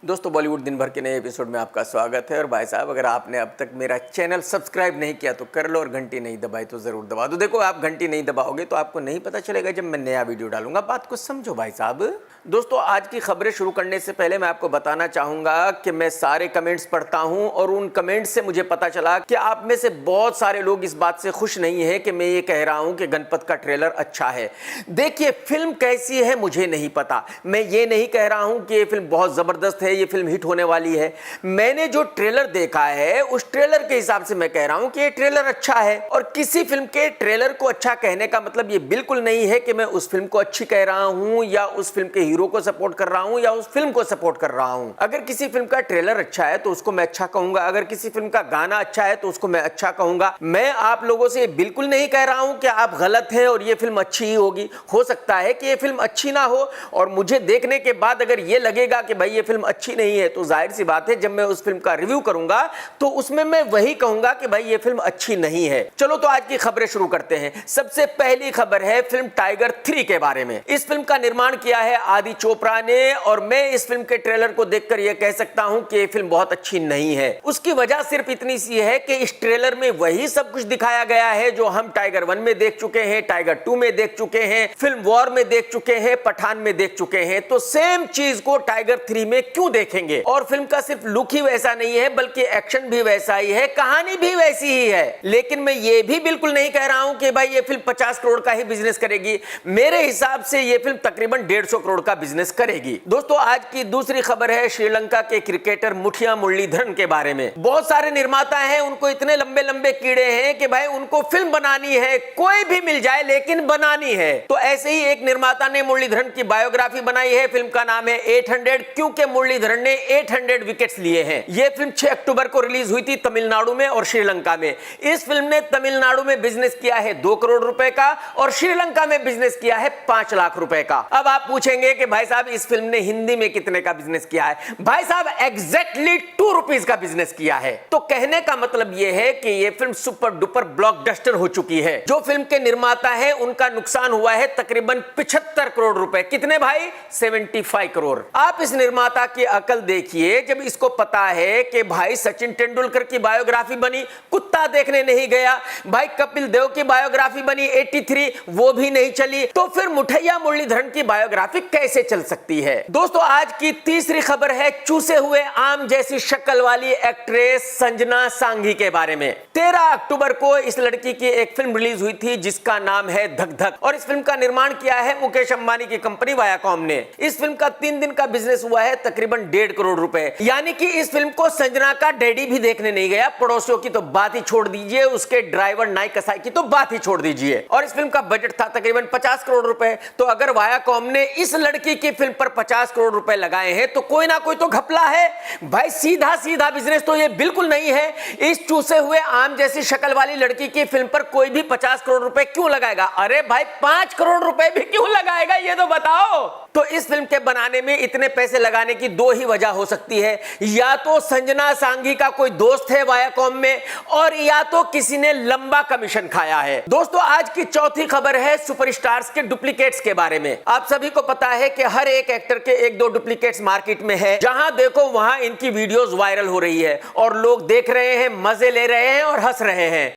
दोस्तों बॉलीवुड दिन भर के नए एपिसोड में आपका स्वागत है। और भाई साहब, अगर आपने अब तक मेरा चैनल सब्सक्राइब नहीं किया तो कर लो, और घंटी नहीं दबाई तो ज़रूर दबा दो। देखो, आप घंटी नहीं दबाओगे तो आपको नहीं पता चलेगा जब मैं नया वीडियो डालूंगा। बात को समझो भाई साहब। दोस्तों, आज की खबरें शुरू करने से पहले मैं आपको बताना चाहूँगा कि मैं सारे कमेंट्स पढ़ता हूँ, और उन कमेंट्स से मुझे पता चला कि आप में से बहुत सारे लोग इस बात से खुश नहीं है कि मैं ये कह रहा हूँ कि गणपत का ट्रेलर अच्छा है। देखिए, फिल्म कैसी है मुझे नहीं पता। मैं ये नहीं कह रहा हूँ कि ये फिल्म बहुत ज़बरदस्त है, ये फिल्म हिट होने वाली है। मैंने जो ट्रेलर देखा है उस ट्रेलर के हिसाब से मैं कह रहा हूं कि ये ट्रेलर अच्छा है। और किसी फिल्म के ट्रेलर को अच्छा कहने का मतलब ये बिल्कुल नहीं है कि मैं उस फिल्म को अच्छी कह रहा हूं, या उस फिल्म के हीरो को सपोर्ट कर रहा हूं, या उस फिल्म को सपोर्ट कर रहा हूं। अगर किसी फिल्म का ट्रेलर अच्छा है तो उसको मैं अच्छा कहूंगा, अगर किसी फिल्म का गाना अच्छा है तो उसको मैं अच्छा कहूंगा। मैं आप लोगों से बिल्कुल नहीं कह रहा हूं कि आप गलत हैं और ये फिल्म अच्छी ही होगी। हो सकता है कि ये फिल्म अच्छी ना हो, और मुझे देखने के बाद अगर ये लगेगा कि भाई ये फिल्म अच्छी नहीं है तो जाहिर सी बात है जब मैं उस फिल्म का रिव्यू करूंगा तो उसमें मैं वही कहूंगा कि भाई ये फिल्म अच्छी नहीं है। चलो तो आज की खबरें शुरू करते हैं। सबसे पहली खबर है फिल्म टाइगर 3 के बारे में। इस फिल्म का निर्माण किया है आदि चोपड़ा ने, और मैं इस फिल्म के ट्रेलर को देखकर यह कह सकता हूं कि ये फिल्म बहुत अच्छी नहीं है। उसकी वजह सिर्फ इतनी सी है कि इस ट्रेलर में वही सब कुछ दिखाया गया है जो हम टाइगर 1 में देख चुके हैं, टाइगर 2 में देख चुके हैं, फिल्म वॉर में देख चुके हैं, पठान में देख चुके हैं। तो सेम चीज को टाइगर 3 में क्यों देखेंगे? और फिल्म का सिर्फ लुक ही वैसा नहीं है बल्कि एक्शन भी वैसा ही है, कहानी भी वैसी ही है। लेकिन मैं ये भी बिल्कुल नहीं कह रहा हूं कि भाई ये फिल्म 50 करोड़ का ही बिजनेस करेगी। मेरे हिसाब से ये फिल्म तकरीबन 150 करोड़ का बिजनेस करेगी। दोस्तों, आज की दूसरी खबर है श्रीलंका के क्रिकेटर मुठिया मुरलीधरन के बारे में। बहुत सारे निर्माता हैं, उनको इतने लंबे लंबे कीड़े हैं कि भाई उनको फिल्म बनानी है, कोई भी मिल जाए लेकिन बनानी है। तो ऐसे ही एक निर्माता ने मुरलीधरन की बायोग्राफी बनाई है। फिल्म का नाम है 800, क्योंकि मुरलीधरन ने 800 विकेट्स लिए हैं। यह फिल्म 6 अक्टूबर को रिलीज हुई थी तमिलनाडु में और श्रीलंका में। इस फिल्म ने तमिलनाडु में बिजनेस किया है 2 करोड़ रुपए का, और श्रीलंका में बिजनेस किया है 5 लाख रुपए का। अब आप पूछेंगे कि भाई साहब इस फिल्म ने हिंदी में कितने का बिजनेस किया है? भाई साहब एग्जैक्टली 2 रुपीज का बिजनेस किया है। तो कहने का मतलब यह है कि यह फिल्म सुपर डुपर ब्लॉकबस्टर हो चुकी है। जो फिल्म के निर्माता है उनका नुकसान हुआ है तकरीबन 75 करोड़ रुपए। कितने भाई? 75 करोड़। आप इस निर्माता की अकल देखिए, जब इसको पता है कि भाई सचिन तेंदुलकर की बायोग्राफी बनी, कुत्ता देखने नहीं गया। भाई कपिल देव की बायोग्राफी बनी 83, वो भी नहीं चली। तो फिर मुठैया मुरलीधरन की बायोग्राफी कैसे चल सकती है? दोस्तों, आज की तीसरी खबर है चूसे हुए आम जैसी शक्ल वाली एक्ट्रेस संजना सांघी के बारे में। 13 अक्टूबर को इस लड़की की एक फिल्म रिलीज हुई थी जिसका नाम है धक धक, और इस फिल्म का निर्माण किया है मुकेश अंबानी की कंपनी वायाकॉम ने। इस फिल्म का 3 दिन का बिजनेस हुआ है तकरीबन 1.5 करोड़ रुपए। यानी कि इस फिल्म को संजना का डैडी भी देखने नहीं गया। पड़ोसियों की तो बात ही छोड़ दीजिए, उसके ड्राइवर नाई कसाई की तो बात ही छोड़ दीजिए। और इस फिल्म का बजट था तकरीबन 50 करोड़ रुपए। तो अगर वायाकॉम ने इस लड़की की फिल्म पर 50 करोड़ रुपए लगाए हैं तो कोई ना कोई तो घपला है भाई। सीधा सीधा बिजनेस तो ये बिल्कुल नहीं है। इस चूसे हुए आम जैसी शक्ल वाली लड़की की फिल्म पर कोई भी 50 करोड़ रुपए क्यों लगाएगा? अरे भाई 5 करोड़ रुपए भी क्यों लगाएगा, ये तो बताओ। तो इस फिल्म के बनाने में इतने पैसे लगाने की 2 ही वजह हो सकती है। या तो संजना सांघी का कोई दोस्त है वायाकॉम में, और या तो किसी ने लंबा कमीशन खाया है। दोस्तों, आज की चौथी खबर है सुपरस्टार्स के डुप्लीकेट्स के बारे में। आप सभी को पता है कि हर एक एक्टर के 1-2 डुप्लीकेट्स मार्केट में है। जहां देखो वहां इनकी वीडियोस वायरल हो रही है, और लोग देख रहे हैं, मजे ले रहे हैं और हंस रहे हैं।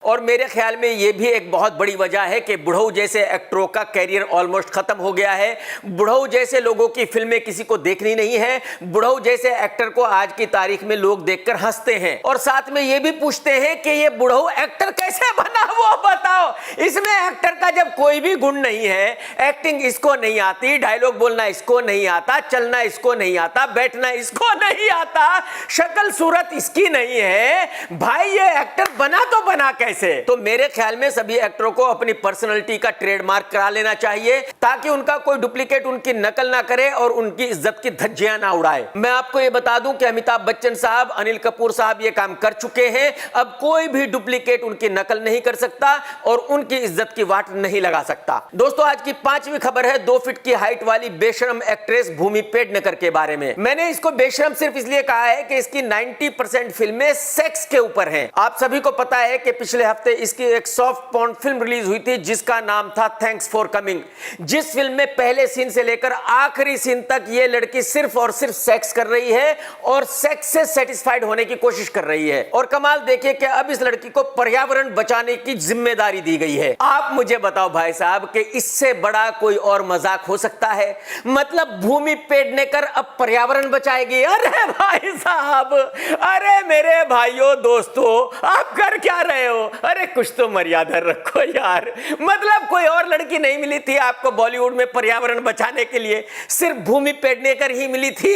और मेरे ख्याल में यह भी एक बहुत बड़ी वजह है कि बुढ़ऊ जैसे एक्टरों का कैरियर ऑलमोस्ट खत्म हो गया है। बुढ़ऊ जैसे लोगों की फिल्में किसी को देखनी नहीं है। बुढ़ऊ जैसे एक्टर को आज की तारीख में लोग देखकर हंसते हैं, और साथ में यह भी पूछते हैं कि ये बुढ़ऊ एक्टर कैसे बना, वो बताओ। इसमें एक्टर का जब कोई भी गुण नहीं है, एक्टिंग इसको नहीं आती, डायलॉग बोलना इसको नहीं आता, चलना इसको नहीं आता, बैठना इसको नहीं आता, शक्ल सूरत इसकी नहीं है, भाई ये एक्टर बना तो बना कैसे? तो मेरे ख्याल में सभी एक्टरों को अपनी पर्सनालिटी का ट्रेडमार्क करा लेना चाहिए, ताकि उनका कोई डुप्लीकेट उनकी नकल ना करे और उनकी इज्जत की धज्जियां ना उड़ाए। मैं आपको यह बता दूं कि अमिताभ बच्चन साहब, अनिल कपूर साहब ये काम कर चुके हैं। अब कोई भी डुप्लीकेट उनकी नकल नहीं कर सकता और उनकी इज्जत की वाट नहीं लगा सकता। दोस्तों, आज की 5वीं खबर है 2 फीट की हाइट वाली बेशरम एक्ट्रेस भूमि पेडनेकर के बारे में। मैंने इसको बेशरम सिर्फ इसलिए कहा है कि इसकी 90% फिल्में सेक्स के ऊपर हैं। आप सभी को पता है कि पिछले पिछले हफ्ते इसकी एक सॉफ्ट पॉर्न फिल्म रिलीज हुई थी जिसका नाम था थैंक्स फॉर कमिंग। जिस फिल्म में पहले सीन से लेकर आखिरी सीन तक ये लड़की सिर्फ और सिर्फ सेक्स कर रही है और सेक्स से सेटिस्फाइड होने की कोशिश कर रही है। और कमाल देखिए कि अब इस लड़की को पर्यावरण बचाने की जिम्मेदारी दी गई है। आप मुझे बताओ भाई साहब कि इससे बड़ा कोई और मजाक हो सकता है? मतलब भूमि पेड़ने कर अब पर्यावरण बचाएगी। अरे भाई साहब, अरे मेरे भाइयों दोस्तों, आप कर क्या रहे हो? अरे कुछ तो मर्यादा रखो यार। मतलब कोई और लड़की नहीं मिली थी आपको बॉलीवुड में पर्यावरण बचाने के लिए, सिर्फ भूमि पेड़ने कर ही मिली थी।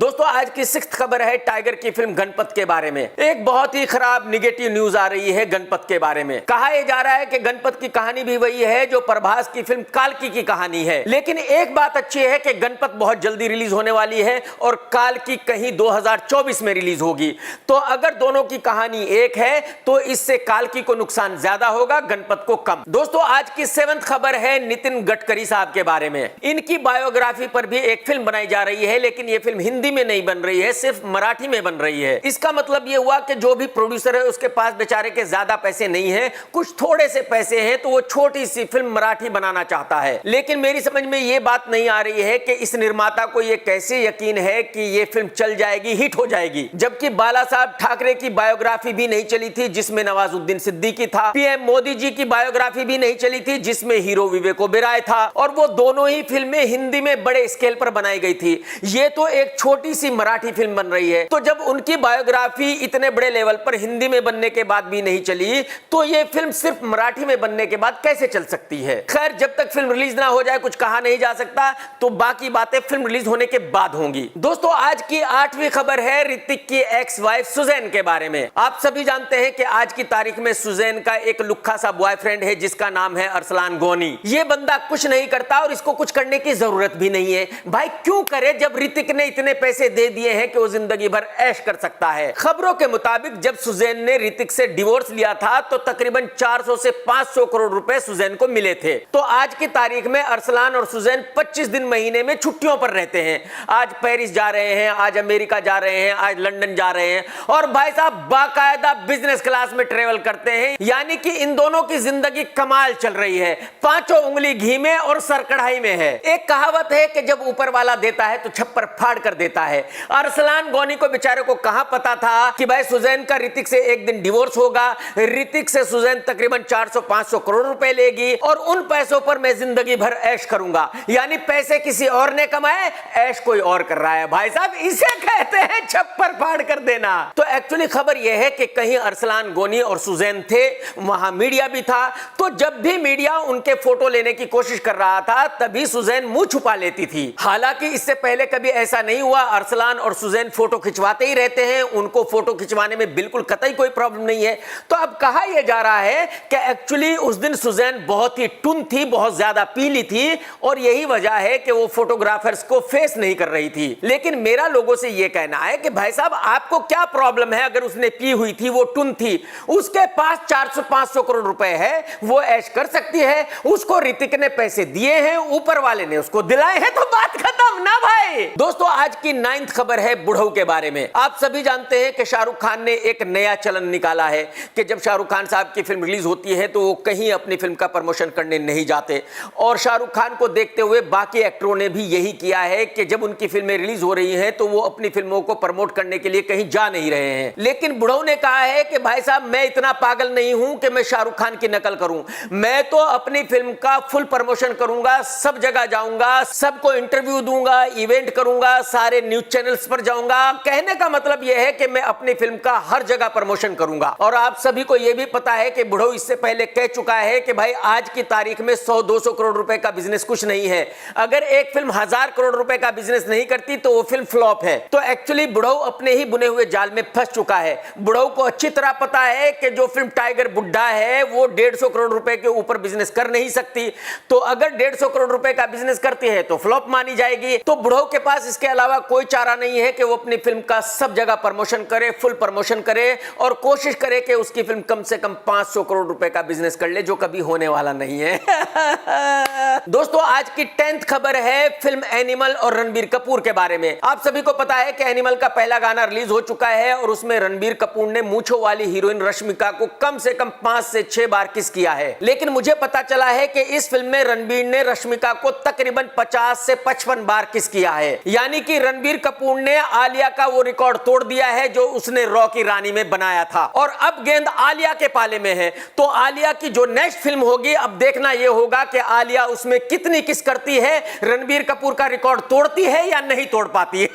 दोस्तों आज की 6th खबर है टाइगर की फिल्म गणपत के बारे में। एक बहुत ही खराब निगेटिव न्यूज आ रही है गणपत के बारे में। कहा यह जा रहा है कि गणपत की कहानी भी वही है जो प्रभास की फिल्म काल्की की कहानी है। लेकिन एक बात अच्छी है कि गणपत बहुत जल्दी रिलीज होने वाली है और काल्की कहीं 2024 में रिलीज होगी। तो अगर दोनों की कहानी एक है तो इससे काल्की को नुकसान ज्यादा होगा, गणपत को कम। दोस्तों आज की 7th खबर है नितिन गडकरी साहब के बारे में। इनकी बायोग्राफी पर भी एक फिल्म बनाई जा रही है, लेकिन यह फिल्म हिंदी में नहीं बन रही है, सिर्फ मराठी में बन रही है। इसका मतलब यह हुआ कि जो भी प्रोड्यूसर है उसके पास बेचारे के ज्यादा पैसे नहीं है, कुछ थोड़े से पैसे हैं, तो वो छोटी सी फिल्म मराठी बनाना चाहता है। लेकिन मेरी समझ में यह बात नहीं आ रही है कि इस निर्माता को यह कैसे यकीन है कि यह फिल्म चल जाएगी, हिट हो जाएगी, जबकि बाला साहब ठाकरे की बायोग्राफी भी नहीं चली थी जिसमें नवाजुद्दीन सिद्दीकी था। पीएम मोदी जी की बायोग्राफी भी नहीं चली थी जिसमें हीरो विवेक ओबेरॉय था, और वो दोनों ही फिल्में हिंदी में बड़े स्केल पर बनाई गई थी। ये तो एक छोटी सी मराठी फिल्म बन रही है। तो जब उनकी बायोग्राफी इतने बड़े लेवल पर हिंदी में बनने के बाद भी नहीं चली, तो ये फिल्म सिर्फ मराठी में बनने के बाद कैसे चल सकती है? खैर, जब तक फिल्म रिलीज ना हो जाए कुछ कहा नहीं जा सकता, तो बाकी बातें फिल्म रिलीज होने के बाद होंगी। दोस्तों आज की 8वीं खबर है ऋतिक की एक्स वाइफ सुजैन के बारे में। आप सभी जानते हैं कि आज की तारीख में सुजैन का एक लुक्खा सा बॉयफ्रेंड है जिसका नाम है अरसलान गोनी। ये बंदा कुछ नहीं करता और इसको कुछ करने की जरूरत भी नहीं है। भाई क्यों करे जब ऋतिक ने इतने पैसे दे दिए हैं कि वो जिंदगी भर ऐश कर सकता है। खबरों के मुताबिक जब सुजैन ने ऋतिक से डिवोर्स लिया था तो तकरीबन 400 से 500 करोड़ रुपए सुजैन को मिले थे। तो आज की तारीख में अरसलान और सुजैन 25 दिन महीने में छुट्टियों पर रहते हैं। आज पेरिस जा रहे हैं, आज अमेरिका जा रहे हैं, आज लंदन जा रहे हैं, और भाई साहब बाकायदा बिजनेस क्लास में ट्रेवल करते हैं। यानी कि इन दोनों की जिंदगी कमाल चल रही है, पांचों उंगली घी में और सर कढ़ाई में है। एक कहावत है कि जब ऊपर वाला देता है तो छप्पर फाड़ कर देता है। अरसलान गोनी को बेचारे को कहां पता था कि भाई सुजैन का ऋतिक से एक दिन डिवोर्स होगा, ऋतिक से सुजैन तकरीबन 400-500 करोड़ रुपए लेगी और उन पैसों पर मैं जिंदगी भर ऐश करूंगा। यानी पैसे किसी और ने कमाए, ऐश कोई और कर रहा है। भाई साहब इसे कहते हैं छप्पर फाड़ कर देना। तो एक्चुअली खबर यह है कि कहीं अरसलान गोनी और सुजैन थे, वहां मीडिया भी था, तो जब भी मीडिया उनके फोटो लेने की कोशिश कर रहा था तभी सुजैन मुंह छुपा लेती थी। हालांकि इससे पहले कभी ऐसा नहीं हुआ। अरसलान और सुजैन फोटो खिंचवाते ही रहते हैं, उनको फोटो खिंचवाने में बिल्कुल कतई कोई प्रॉब्लम नहीं है। तो अब कहा यह जा रहा है कि एक्चुअली उस दिन सुजैन बहुत ही टुन थी, बहुत ज्यादा पीली थी, और यही वजह है कि वो फोटोग्राफर्स को फेस नहीं कर रही थी। लेकिन मेरा लोगों से यह कहना है कि भाई साहब आपको क्या प्रॉब्लम है? अगर उसने पी हुई थी, वो टुन थी, उसके पास 400-500 करोड़ रुपए है, वो ऐश कर सकती है। उसको ऋतिक ने पैसे दिए हैं, ऊपर वाले ने उसको दिलाए हैं, तो बात खत्म ना भाई। दोस्तों आज की 9th खबर है बुढ़ऊ के बारे में। आप सभी जानते हैं कि शाहरुख खान ने एक नया चलन निकाला है कि जब शाहरुख खान साहब की फिल्म रिलीज होती है तो वो कहीं अपनी फिल्म का प्रमोशन करने नहीं जाते, और शाहरुख खान को देखते हुए बाकी एक्टरों ने भी यही किया है कि जब उनकी फिल्में रिलीज हो रही हैं तो वो अपनी फिल्मों को प्रमोट करने के लिए कहीं जा नहीं रहे हैं। लेकिन बुढ़ऊ ने कहा है कि भाई साहब मैं इतना पागल नहीं हूं कि मैं शाहरुख खान की नकल करूं, मैं तो अपनी फिल्म का फुल प्रमोशन करूंगा, सब जगह जाऊंगा, सबको इंटरव्यू दूंगा, इवेंट करूंगा, सारे न्यूज चैनल्स पर जाऊंगा। कहने का मतलब यह है कि मैं अपनी फिल्म का हर जगह प्रमोशन करूंगा। और आप सभी को यह भी पता है कि बुढ़ऊ इससे पहले कह चुका है कि भाई आज की तारीख में 100-200 करोड़ रुपए का बिजनेस कुछ नहीं है। अगर एक फिल्म 1000 करोड़ रुपए का बिजनेस नहीं करती तो वो फिल्म फ्लॉप है। तो एक्चुअली बुढ़ऊ अपने ही बुने हुए जाल में फंस चुका है। बुढ़ऊ को अच्छी तरह पता है कि जो फिल्म टाइगर बुड्ढा है वो 150 करोड़ रुपए के ऊपर बिजनेस कर नहीं सकती। तो अगर 150 करोड़ रुपए का बिजनेस करती है तो फ्लॉप मानी जाएगी। तो बुढ़ऊ के पास इसके अलावा कोई चारा नहीं है कि वो अपनी फिल्म का सब जगह प्रमोशन करे, फुल प्रमोशन करे, और कोशिश करे कि उसकी फिल्म कम से कम 500 करोड़ रुपए का बिजनेस कर ले, जो कभी होने वाला नहीं है। दोस्तों आज की 10th खबर है फिल्म एनिमल और रणबीर कपूर के बारे में। आप सभी को पता है कि एनिमल का पहला गाना रिलीज हो चुका है और उसमें रणबीर रणबीर कपूर ने मूंछों वाली हीरोइन रश्मिका को कम से कम 5 से 6 बार किस किया है, लेकिन मुझे पता चला है कि इस फिल्म में रणबीर ने रश्मिका को तकरीबन 50 से 55 बार किस किया है। यानी कि रणबीर कपूर ने आलिया का वो रिकॉर्ड तोड़ दिया है जो उसने रॉ की रानी में बनाया था, और अब गेंद आलिया के पाले में है। तो आलिया की जो नेक्स्ट फिल्म होगी, अब देखना यह होगा कि आलिया उसमें कितनी किस करती है, रणबीर कपूर का रिकॉर्ड तोड़ती है या नहीं तोड़ पाती है।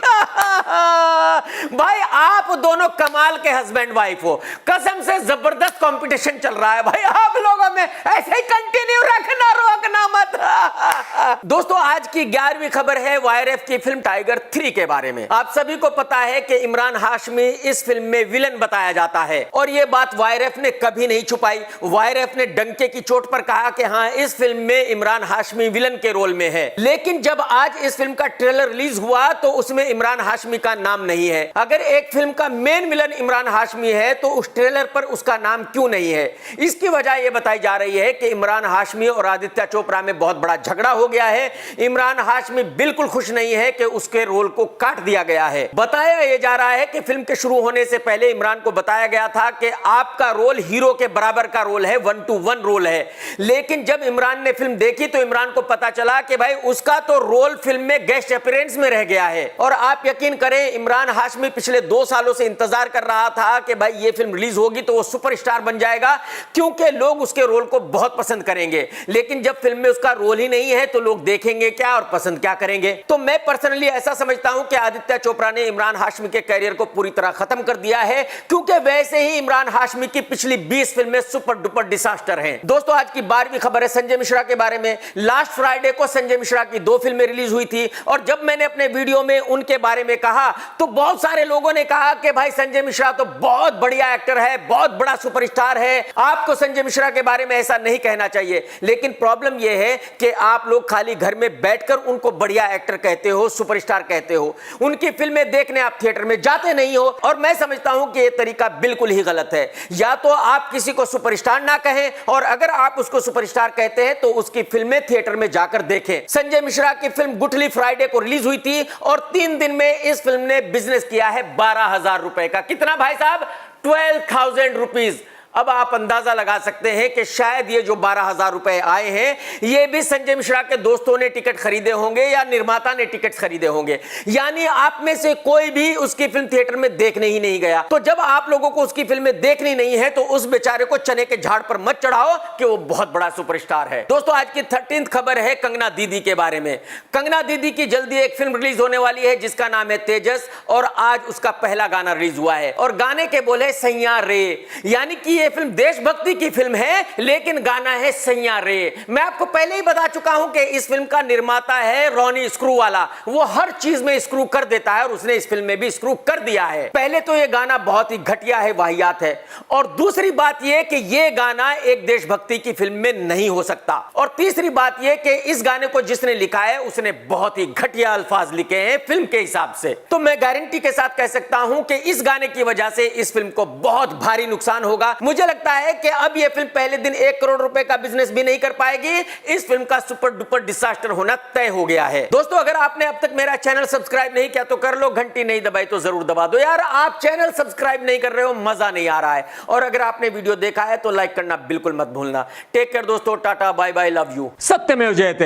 भाई आप दोनों कमाल के हस्बैंड वाइफ हो, कसम से जबरदस्त कंपटीशन चल रहा है भाई आप लोगों में, ऐसे ही कंटिन्यू रखना, रोकना मत। दोस्तों आज की 11वीं खबर है वाईआरएफ की फिल्म टाइगर 3 के बारे में। आप सभी को पता है कि इमरान हाशमी इस फिल्म में विलन बताया जाता है, और यह बात वाईआरएफ ने कभी नहीं छुपाई। वाईआरएफ ने डंके की चोट पर कहा कि हां इस फिल्म में इमरान हाशमी विलन के रोल में है, लेकिन जब आज इस फिल्म का ट्रेलर रिलीज हुआ तो उसमें इमरान हाशमी का नाम नहीं है। अगर एक फिल्म का मेन विलन इमरान हाशमी है तो उस ट्रेलर पर उसका नाम क्यों नहीं है? इसकी वजह यह बताई जा रही है कि इमरान हाशमी और आदित्य चोपड़ा में बहुत बड़ा झगड़ा हो गया है। इमरान हाशमी बिल्कुल खुश नहीं है कि उसके रोल को काट दिया गया है। बताया यह जा रहा है कि फिल्म के शुरू होने से पहले इमरान को बताया गया था कि आपका रोल हीरो के बराबर का रोल है, 1 to 1 रोल है, लेकिन जब इमरान ने फिल्म देखी तो इमरान को पता चला कि भाई उसका तो रोल फिल्म में गेस्ट अपीयरेंस में रह गया है। और आप यकीन करें इमरान हाशमी पिछले 2 सालों से इंतजार कर रहा था कि भाई ये फिल्म रिलीज होगी तो वो सुपरस्टार बन जाएगा, क्योंकि लोग उसके रोल को बहुत पसंद करेंगे। लेकिन जब फिल्म में उसका रोल ही नहीं है तो लोग देखेंगे क्या और पसंद क्या करेंगे? तो मैं पर्सनली ऐसा समझता हूं कि आदित्य चोपड़ा ने इमरान हाशमी के कैरियर को पूरी तरह खत्म कर दिया है, क्योंकि वैसे ही इमरान हाशमी की पिछली 20 फिल्में सुपर डुपर डिसास्टर हैं। दोस्तों आज की 12वीं खबर है संजय मिश्रा के बारे में। लास्ट फ्राइडे को संजय मिश्रा की 2 फिल्में रिलीज हुई थी, और जब मैंने अपने वीडियो में उनके बारे में कहा तो बहुत सारे लोगों ने कहा कि भाई संजय मिश्रा तो बहुत बढ़िया एक्टर है, बहुत बड़ा सुपरस्टार है, आपको संजय मिश्रा के बारे में ऐसा नहीं कहना चाहिए। लेकिन प्रॉब्लम यह है कि आप लोग खाली घर में बैठकर उनको बढ़िया एक्टर कहते हो, सुपरस्टार कहते हो, उनकी फिल्में देखने आप थिएटर में जाते नहीं हो। और मैं समझता हूं कि यह तरीका बिल्कुल ही गलत है। या तो आप किसी को सुपरस्टार ना कहें, और अगर आप उसको सुपरस्टार कहते हैं तो उसकी फिल्में थिएटर में जाकर देखें। संजय मिश्रा की फिल्म गुठली फ्राइडे को रिलीज हुई थी, और 3 दिन में इस फिल्म ने बिजनेस किया है 12,000 रुपए का। कितना भाई साहब? 12,000 रुपीज। अब आप अंदाजा लगा सकते हैं कि शायद ये जो 12,000 रुपए आए हैं ये भी संजय मिश्रा के दोस्तों ने टिकट खरीदे होंगे या निर्माता ने टिकट खरीदे होंगे। यानी आप में से कोई भी उसकी फिल्म थिएटर में देखने ही नहीं गया। तो जब आप लोगों को उसकी फिल्में देखनी नहीं है तो उस बेचारे को चने के झाड़ पर मत चढ़ाओ कि वो बहुत बड़ा सुपरस्टार है। दोस्तों आज की 13th खबर है कंगना दीदी के बारे में। कंगना दीदी की जल्दी एक फिल्म रिलीज होने वाली है जिसका नाम है तेजस, और आज उसका पहला गाना रिलीज हुआ है, और गाने के बोले सैया रे। यानी कि ये फिल्म देशभक्ति की फिल्म है, लेकिन गाना है सैया रे। मैं आपको पहले ही बता चुका हूं कि इस फिल्म का निर्माता है रॉनी स्क्रू वाला, वो हर चीज में स्क्रू कर देता है, और उसने इस फिल्म में भी स्क्रू कर दिया है। पहले तो ये गाना बहुत ही घटिया है, वाहियात है, और दूसरी बात यह कि ये गाना एक देशभक्ति की फिल्म में नहीं हो सकता, और तीसरी बात यह कि इस गाने को जिसने लिखा है उसने बहुत ही घटिया अल्फाज लिखे हैं फिल्म के हिसाब से। तो मैं गारंटी के साथ कह सकता हूं कि इस गाने की वजह से इस फिल्म को बहुत भारी नुकसान होगा। मुझे लगता है कि अब यह फिल्म पहले दिन 1 करोड़ रुपए का बिजनेस भी नहीं कर पाएगी। इस फिल्म का सुपर डुपर डिसास्टर होना तय हो गया है। दोस्तों अगर आपने अब तक मेरा चैनल सब्सक्राइब नहीं किया तो कर लो, घंटी नहीं दबाई तो जरूर दबा दो यार। आप चैनल सब्सक्राइब नहीं कर रहे हो, मजा नहीं आ रहा है। और अगर आपने वीडियो देखा है तो लाइक करना बिल्कुल मत भूलना। टेक केयर दोस्तों, tata bye bye, love you, सत्यमेव जयते।